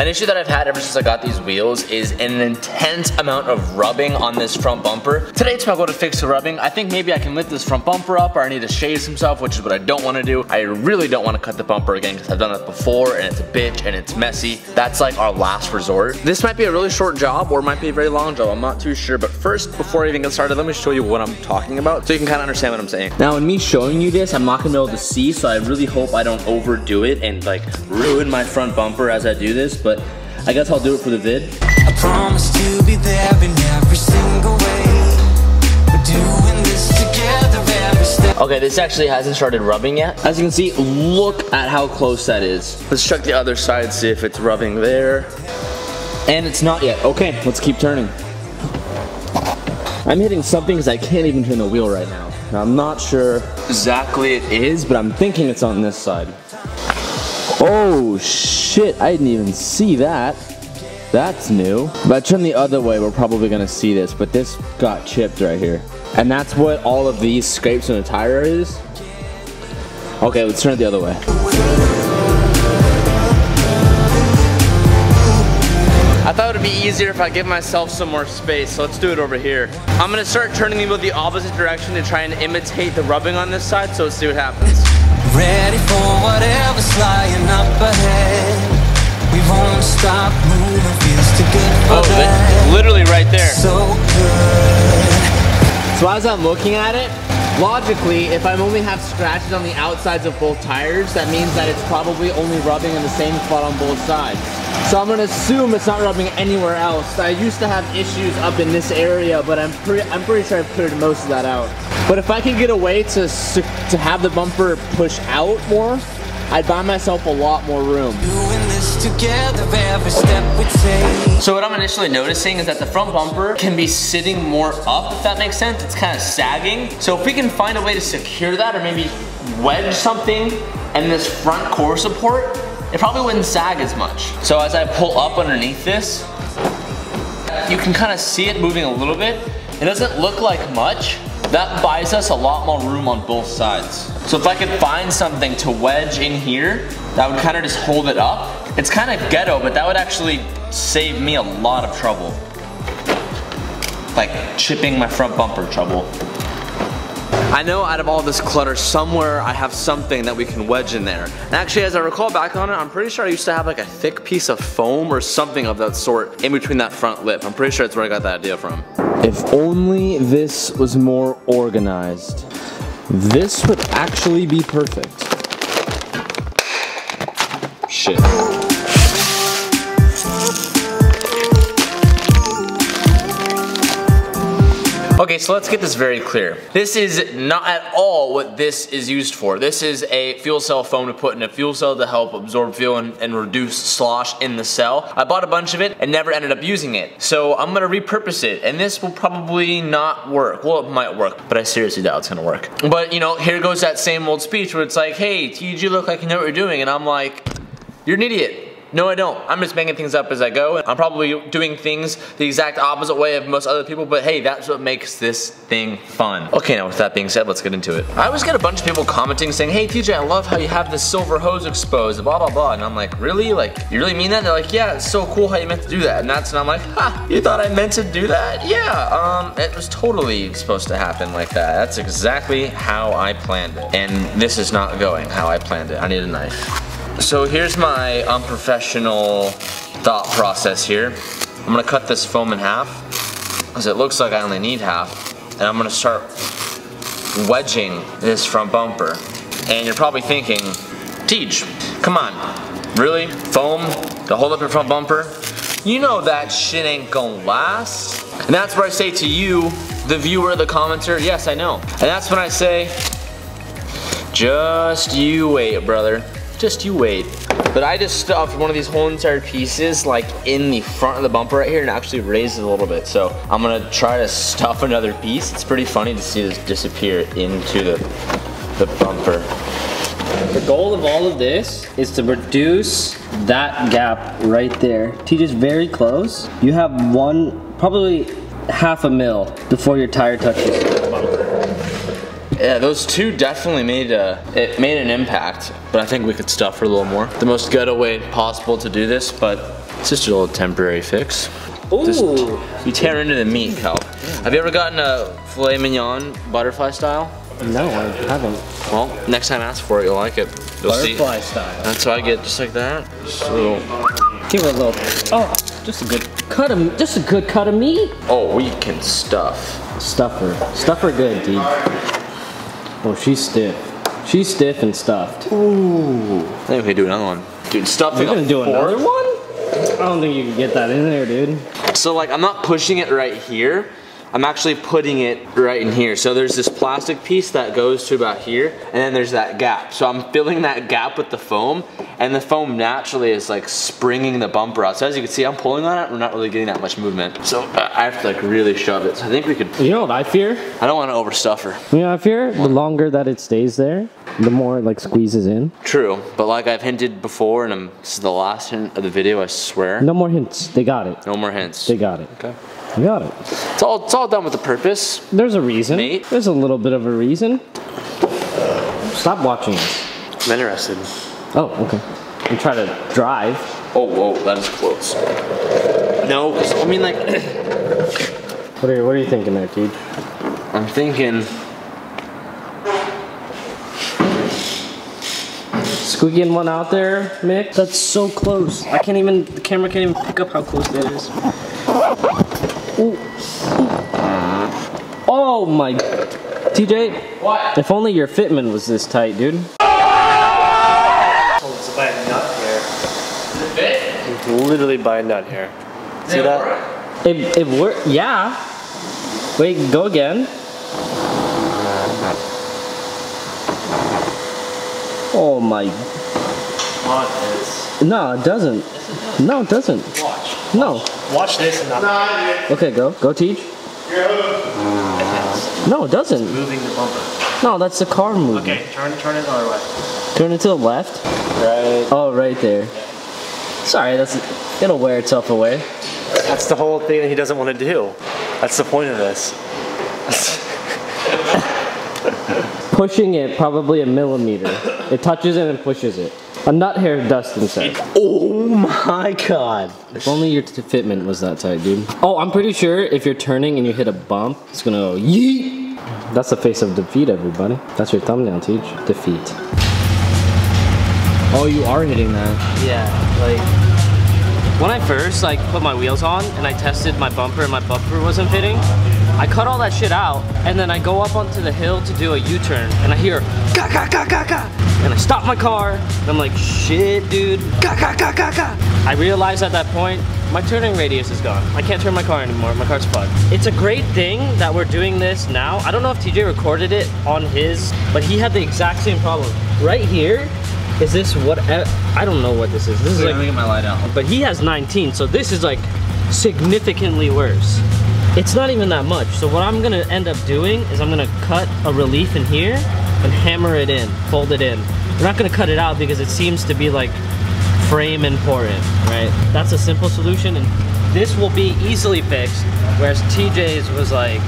An issue that I've had ever since I got these wheels is an intense amount of rubbing on this front bumper. Today it's my goal to fix the rubbing. I think maybe I can lift this front bumper up, or I need to shave some stuff, which is what I don't want to do. I really don't want to cut the bumper again because I've done it before and it's a bitch and it's messy. That's like our last resort. This might be a really short job or it might be a very long job. I'm not too sure, but first, before I even get started, let me show you what I'm talking about so you can kind of understand what I'm saying. Now, in me showing you this, I'm not gonna be able to see, so I really hope I don't overdo it and like ruin my front bumper as I do this, but I guess I'll do it for the vid. I promised to be there in every single way. We're doing this together every step. Okay, this actually hasn't started rubbing yet. As you can see, look at how close that is. Let's check the other side, see if it's rubbing there. And it's not yet. Okay, let's keep turning. I'm hitting something because I can't even turn the wheel right now. Now, I'm not sure exactly it is, but I'm thinking it's on this side. Oh shit, I didn't even see that. That's new. If I turn the other way, we're probably gonna see this, but this got chipped right here. And that's what all of these scrapes on the tire is. Okay, let's turn it the other way. I thought it would be easier if I give myself some more space, so let's do it over here. I'm gonna start turning the wheel the opposite direction to try and imitate the rubbing on this side, so let's see what happens. Ready for whatever's flying up ahead. We won't stop moving, feels too good for that. Literally right there. So good. So as I'm looking at it, logically, if I only have scratches on the outsides of both tires, that means that it's probably only rubbing in the same spot on both sides. So I'm gonna assume it's not rubbing anywhere else. I used to have issues up in this area, but I'm pretty sure I've cleared most of that out. But if I can get a way to have the bumper push out more, I'd buy myself a lot more room. Doing this together every step we take. So what I'm initially noticing is that the front bumper can be sitting more up, if that makes sense. It's kind of sagging. So if we can find a way to secure that, or maybe wedge something in this front core support, it probably wouldn't sag as much. So as I pull up underneath this, you can kind of see it moving a little bit. It doesn't look like much. That buys us a lot more room on both sides. So if I could find something to wedge in here, that would kind of just hold it up. It's kind of ghetto, but that would actually save me a lot of trouble. Like chipping my front bumper trouble. I know out of all this clutter, somewhere I have something that we can wedge in there. And actually, as I recall back on it, I'm pretty sure I used to have like a thick piece of foam or something of that sort in between that front lip. I'm pretty sure that's where I got that idea from. If only this was more organized. This would actually be perfect. Shit. Okay, so let's get this very clear. This is not at all what this is used for. This is a fuel cell foam to put in a fuel cell to help absorb fuel and reduce slosh in the cell. I bought a bunch of it and never ended up using it. So I'm gonna repurpose it, and this will probably not work. Well, it might work, but I seriously doubt it's gonna work. But you know, here goes that same old speech where it's like, hey, TG, look like you know what you're doing, and I'm like, you're an idiot. No, I don't. I'm just making things up as I go. I'm probably doing things the exact opposite way of most other people, but hey, that's what makes this thing fun. Okay, now with that being said, let's get into it. I always get a bunch of people commenting saying, hey TJ, I love how you have this silver hose exposed, blah, blah, blah. And I'm like, really? Like, you really mean that? And they're like, yeah, it's so cool how you meant to do that. And I'm like, ha, you thought I meant to do that? Yeah, it was totally supposed to happen like that. That's exactly how I planned it. And this is not going how I planned it. I need a knife. So here's my unprofessional thought process here. I'm gonna cut this foam in half, because it looks like I only need half, and I'm gonna start wedging this front bumper. And you're probably thinking, Teach, come on, really? Foam to hold up your front bumper? You know that shit ain't gonna last. And that's where I say to you, the viewer, the commenter, yes, I know. And that's when I say, just you wait, brother. Just you wait. But I just stuffed one of these whole entire pieces like in the front of the bumper right here and actually raised it a little bit. So I'm gonna try to stuff another piece. It's pretty funny to see this disappear into the bumper. The goal of all of this is to reduce that gap right there. Teach is very close. You have probably half a mil before your tire touches the bumper. Yeah, those two definitely made an impact, but I think we could stuff her a little more. The most ghetto way possible to do this, but it's just a little temporary fix. Ooh. Just, you tear into the meat, Cal. Have you ever gotten a filet mignon butterfly style? No, I haven't. Well, next time ask for it, you'll like it. You'll Butterfly see. style. That's what I get, just like that. Just a little. Give her a little. Oh, just a good cut of. Just a good cut of meat. Oh, we can stuff. Stuff her. Stuff her good, dude. Oh, she's stiff. She's stiff and stuffed. Ooh. I think we can do another one. Dude, stuffing. You're gonna do another one? I don't think you can get that in there, dude. So like, I'm not pushing it right here. I'm actually putting it right in here. So there's this plastic piece that goes to about here, and then there's that gap. So I'm filling that gap with the foam, and the foam naturally is like springing the bumper out. So as you can see, I'm pulling on it, we're not really getting that much movement. So I have to like really shove it. So I think we could. You know what I fear? I don't want to overstuff her. You know what I fear? The longer that it stays there, the more it like squeezes in. True, but like I've hinted before, and this is the last hint of the video, I swear. No more hints. They got it. No more hints. They got it. Okay. They got it. It's all done with a purpose. There's a reason. Mate. There's a little bit of a reason. Stop watching us. I'm interested. Oh, okay. And try to drive. Oh, whoa, that is close. No, 'cause, I mean like, What are you thinking there, dude? I'm thinking, Squeaking one out there, Mick. That's so close. The camera can't even pick up how close that is. Ooh. Oh my, TJ. What? If only your fitment was this tight, dude. It's by a nut hair. Does it fit? Literally by a nut hair. See Does it that? work? It worked, yeah. Wait, go again. Oh my. Watch this. No, it doesn't. No, it doesn't. Watch. No. Watch this and not Okay, go. Go, Teach. No, it doesn't. moving the bumper. No, that's the car moving. Okay, turn it the other way. Turn it to the left. Right. Oh, right there. Sorry, it'll wear itself away. That's the whole thing that he doesn't want to do. That's the point of this. Pushing it probably a millimeter. It touches it and pushes it. A nut hair, Dustin said. Oh my god. If only your fitment was that tight, dude. Oh, I'm pretty sure if you're turning and you hit a bump, it's gonna go yeet. That's the face of defeat, everybody. That's your thumbnail, Teach. Defeat. Oh, you are hitting that. Yeah, like when I first like put my wheels on and I tested my bumper and my bumper wasn't fitting, I cut all that shit out and then I go up onto the hill to do a U-turn and I hear ga ga ga ga ga and I stop my car and I'm like, shit dude, ga ga ga ga ga. I realized at that point my turning radius is gone. I can't turn my car anymore, my car's fucked. It's a great thing that we're doing this now. I don't know if TJ recorded it on his, but he had the exact same problem. Right here, is this what, I don't know what this is. This is like, Let me get my light out. but he has 19, so this is like significantly worse. It's not even that much. So what I'm gonna end up doing is I'm gonna cut a relief in here and hammer it in, fold it in. We're not gonna cut it out because it seems to be like frame important, right? That's a simple solution and this will be easily fixed, whereas TJ's was like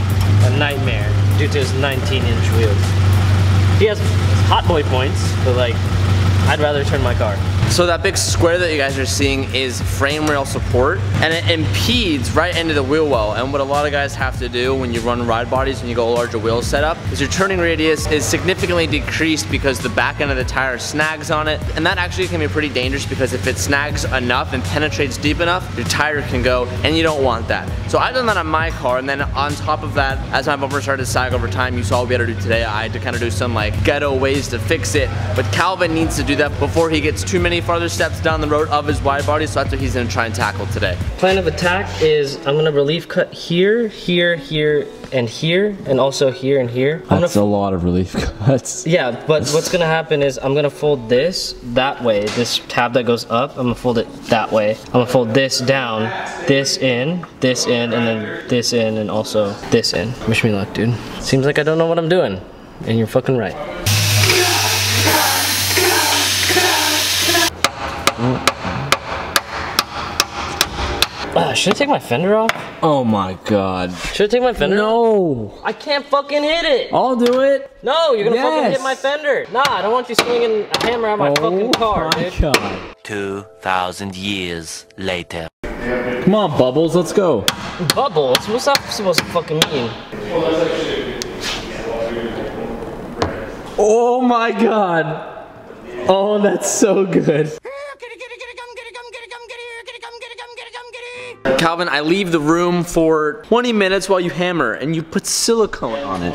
a nightmare due to his 19-inch wheels. He has hot boy points, but like, I'd rather turn my car. So that big square that you guys are seeing is frame rail support, and it impedes right into the wheel well. And what a lot of guys have to do when you run ride bodies and you go larger wheel setup is your turning radius is significantly decreased because the back end of the tire snags on it. And that actually can be pretty dangerous because if it snags enough and penetrates deep enough, your tire can go, and you don't want that. So I've done that on my car, and then on top of that, as my bumper started to sag over time, you saw what we had to do today. I had to kind of do some like ghetto ways to fix it. But Calvin needs to do that before he gets too many farther steps down the road of his wide body, so that's what he's gonna try and tackle today. Plan of attack is I'm gonna relief cut here, here, here, and here, and also here and here. That's a lot of relief cuts. Yeah, but what's gonna happen is I'm gonna fold this that way, this tab that goes up, I'm gonna fold it that way. I'm gonna fold this down, this in, and then this in, and also this in. Wish me luck, dude. Seems like I don't know what I'm doing, and you're fucking right. Should I take my fender off? Oh my god. Should I take my fender off? No. I can't fucking hit it. I'll do it. No, you're gonna fucking Yes. hit my fender. Nah, I don't want you swinging a hammer at my fucking car, dude. God. 2,000 years later. Come on, Bubbles, let's go. Bubbles? What's that supposed to fucking mean? Oh my god. Oh, that's so good. Calvin, I leave the room for 20 minutes while you hammer and you put silicone on it.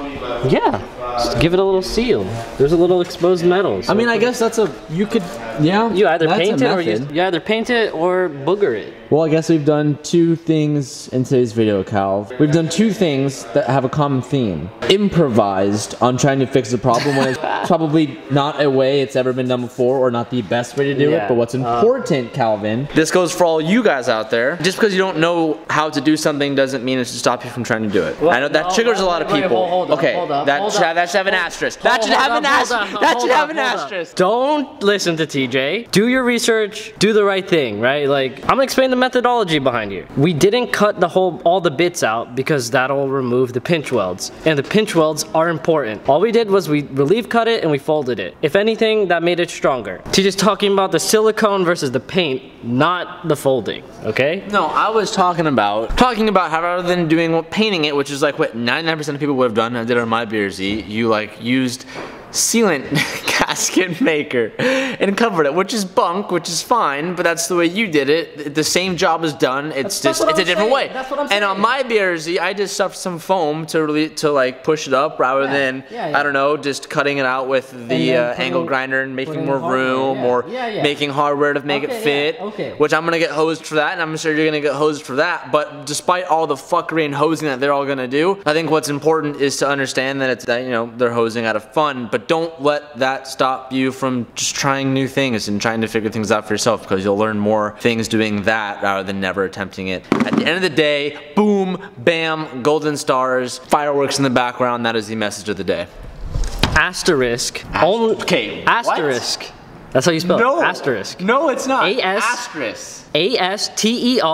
Yeah, just give it a little seal. There's a little exposed metal. So I mean, I guess that's you could, yeah. you either that's paint a it or method. you either paint it or booger it. Well, I guess we've done two things in today's video, Cal. We've done two things that have a common theme. Improvised on trying to fix a problem when it's probably not a way it's ever been done before or not the best way to do it. But what's important, Calvin, this goes for all you guys out there. Just because you don't know how to do something doesn't mean it should stop you from trying to do it. Well, I know that triggers a lot of people. That should have an asterisk. That should have an asterisk. That should have an asterisk. Don't listen to TJ. Do your research. Do the right thing, right? Like, I'm gonna explain the methodology behind here. We didn't cut all the bits out because that'll remove the pinch welds. And the pinch welds are important. All we did was we relief cut it and we folded it. If anything, that made it stronger. TJ's talking about the silicone versus the paint, not the folding, okay? No, I was talking about how rather than painting it, which is like what 99% of people would have done, I did it on my BRZ, you like used sealant gasket maker and covered it, which is bunk, which is fine, but that's the way you did it. The same job is done. It's a different way. That's what I'm saying. And on my BRZ, I just stuffed some foam to like push it up rather than I don't know, just cutting it out with the angle grinder and making more room or making hardware to make it fit. Which I'm gonna get hosed for that, and I'm sure you're gonna get hosed for that. But despite all the fuckery and hosing that they're all gonna do, I think what's important is to understand that they're hosing out of fun. But don't let that stop you from just trying new things and trying to figure things out for yourself, because you'll learn more things doing that rather than never attempting it. At the end of the day, boom, bam, golden stars, fireworks in the background. That is the message of the day. Asterisk. Okay, asterisk. What? That's how you spell it. Asterisk. No, it's not. Asterisk. A-S-T-E-R-I-S-K.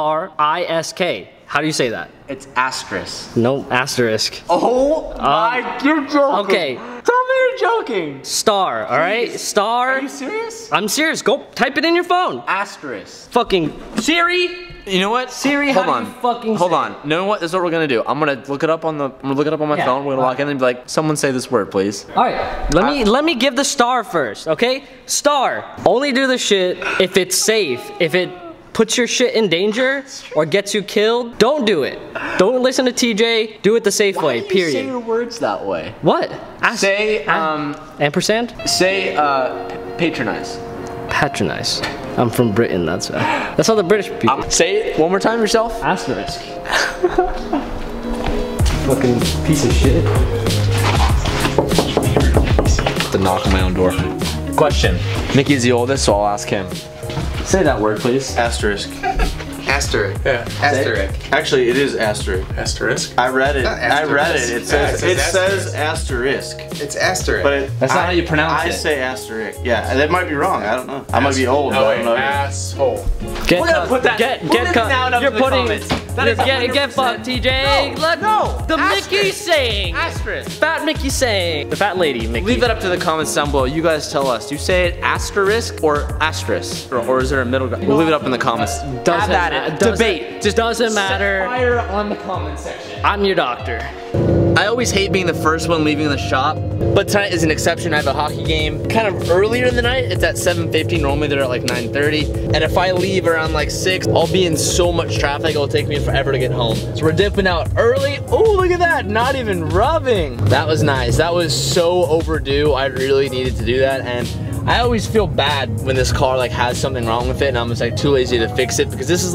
How do you say that? It's asterisk. No, asterisk. Oh my, you're joking. Okay. Tell me you're joking. Star, alright? Star. Are you serious? I'm serious. Go type it in your phone. Asterisk. Fucking Siri. You know what? Siri, hold how on. do you fucking Hold say on. You know what? This is what we're gonna do. I'm gonna look it up on my phone. We're gonna walk in and be like, someone say this word, please. Alright. Let me give the star first, okay? Star. Only do the shit if it's safe. If it puts your shit in danger or gets you killed, don't do it. Don't listen to TJ. Do it the safe way, period. Why do you say your words that way? What? Say, ampersand? Say, patronize. Patronize. I'm from Britain, that's how the British people. Say it one more time yourself. Asterisk. Fucking piece of shit. To knock on my own door. Question. Mickey's the oldest, so I'll ask him. Say that word, please. Asterisk. Asterisk. Yeah. Asterisk. Actually, it is asterisk. Asterisk? I read it. Asterisk. I read it. It says asterisk. It's asterisk. But that's not how you pronounce it. I say asterisk. Yeah, that might be wrong. I don't know. I might be old. But I don't know. Asshole. Get We're gonna put that. Get cut. You're putting. Get fucked, TJ. No. The Mickey's saying. Asterisk. Fat Mickey saying. The fat lady Mickey. Leave that up to the comments down below. You guys tell us. Do you say it asterisk or asterisk? Or is there a middle ground? We'll leave it up in the comments. Doesn't Have at it. Debate. Just doesn't matter. Fire on the comment section. I'm your doctor. I always hate being the first one leaving the shop, but tonight is an exception. I have a hockey game kind of earlier in the night. It's at 7:15. Normally they're at like 9:30. And if I leave around like 6, I'll be in so much traffic, it'll take me forever to get home. So we're dipping out early. Oh, look at that, not even rubbing. That was nice. That was so overdue. I really needed to do that. And I always feel bad when this car like has something wrong with it and I'm just like too lazy to fix it, because this is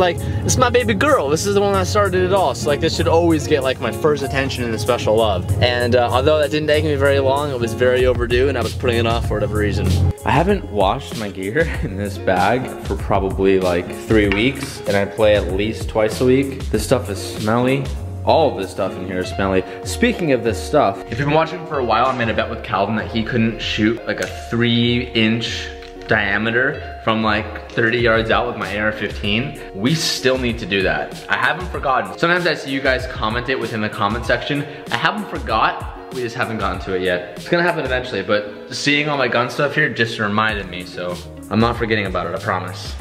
my baby girl. This is the one that started it all. So like this should always get like my first attention and a special love. And although that didn't take me very long, it was very overdue and I was putting it off for whatever reason. I haven't washed my gear in this bag for probably like 3 weeks, and I play at least twice a week. This stuff is smelly. All of this stuff in here is smelly. Speaking of this stuff, if you've been watching for a while, I made a bet with Calvin that he couldn't shoot like a 3-inch diameter from like 30 yards out with my AR-15, we still need to do that. I haven't forgotten. Sometimes I see you guys comment it within the comment section. I haven't forgot, we just haven't gotten to it yet. It's gonna happen eventually, but seeing all my gun stuff here just reminded me, so I'm not forgetting about it, I promise.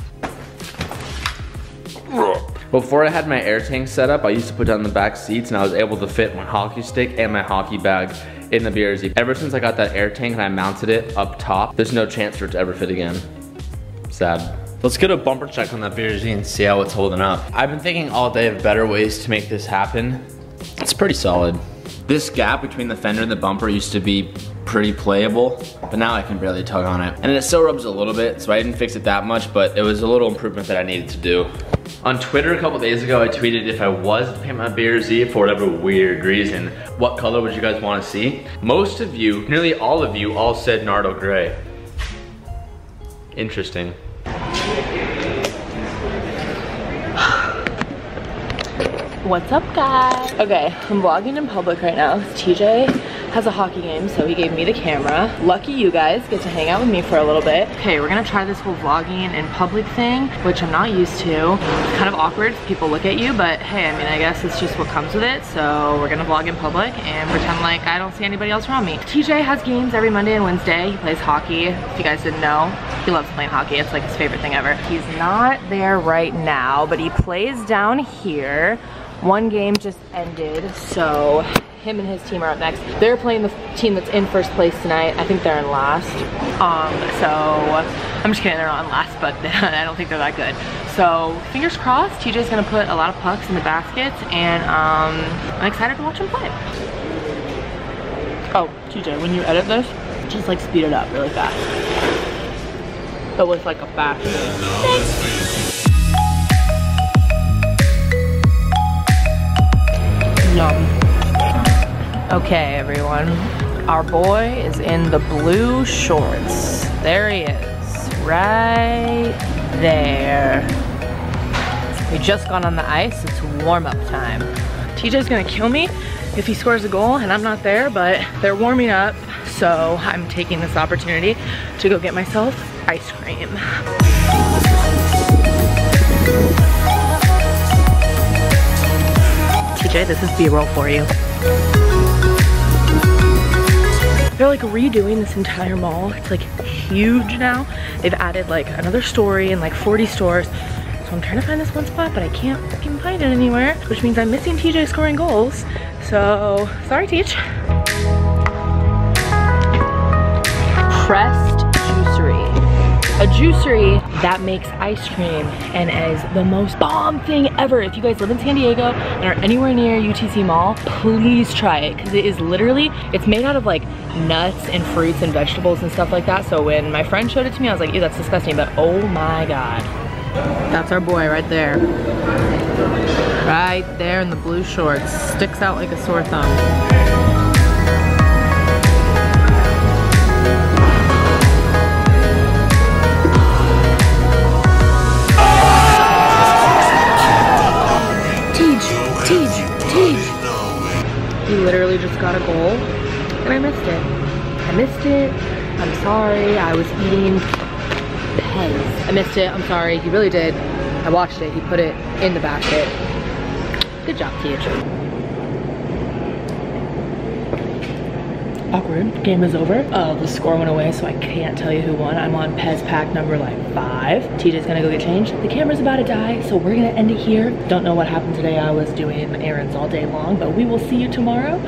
Before I had my air tank set up, I used to put down the back seats and I was able to fit my hockey stick and my hockey bag in the BRZ. Ever since I got that air tank and I mounted it up top, there's no chance for it to ever fit again. Sad. Let's get a bumper check on that BRZ and see how it's holding up. I've been thinking all day of better ways to make this happen. It's pretty solid. This gap between the fender and the bumper used to be pretty playable, but now I can barely tug on it. And it still rubs a little bit, so I didn't fix it that much, but it was a little improvement that I needed to do. On Twitter a couple days ago, I tweeted if I was to paint my BRZ for whatever weird reason, what color would you guys want to see? Most of you, nearly all of you, all said Nardo Gray. Interesting. What's up, guys? Okay, I'm vlogging in public right now. TJ has a hockey game, so he gave me the camera. Lucky you guys get to hang out with me for a little bit. Okay, we're gonna try this whole vlogging in public thing, which I'm not used to. It's kind of awkward if people look at you, but hey, I mean, I guess it's just what comes with it. So we're gonna vlog in public and pretend like I don't see anybody else around me. TJ has games every Monday and Wednesday. He plays hockey. If you guys didn't know, he loves playing hockey. It's like his favorite thing ever. He's not there right now, but he plays down here. One game just ended, so him and his team are up next. They're playing the team that's in first place tonight. I think they're in last. So I'm just kidding, they're not in last, but I don't think they're that good. So fingers crossed, TJ's gonna put a lot of pucks in the baskets, and I'm excited to watch him play. Oh, TJ, when you edit this, just like speed it up really fast. But with like a fast speed. Okay, everyone, our boy is in the blue shorts. There he is, right there. We just got on the ice, it's warm-up time. TJ's gonna kill me if he scores a goal and I'm not there, but they're warming up, so I'm taking this opportunity to go get myself ice cream. TJ, this is B-roll for you. They're like redoing this entire mall. It's like huge now. They've added like another story and like 40 stores. So I'm trying to find this one spot, but I can't fucking find it anywhere, which means I'm missing TJ scoring goals. So, sorry, Teach. Pressed Juicery. A juicery that makes ice cream and is the most bomb thing ever. If you guys live in San Diego and are anywhere near UTC Mall, please try it, because it is literally, it's made out of like nuts and fruits and vegetables and stuff like that. So when my friend showed it to me, I was like, ew, that's disgusting, but oh my God. That's our boy right there. Right there in the blue shorts. Sticks out like a sore thumb. He literally just got a goal and I missed it. I missed it. I'm sorry. I was eating Pez. I missed it. I'm sorry. He really did. I watched it. He put it in the basket. Good job, Teach. Awkward. Game is over. The score went away, so I can't tell you who won. I'm on Pez pack number like 5. TJ's gonna go get changed. The camera's about to die, so we're gonna end it here. Don't know what happened today. I was doing errands all day long, but we will see you tomorrow.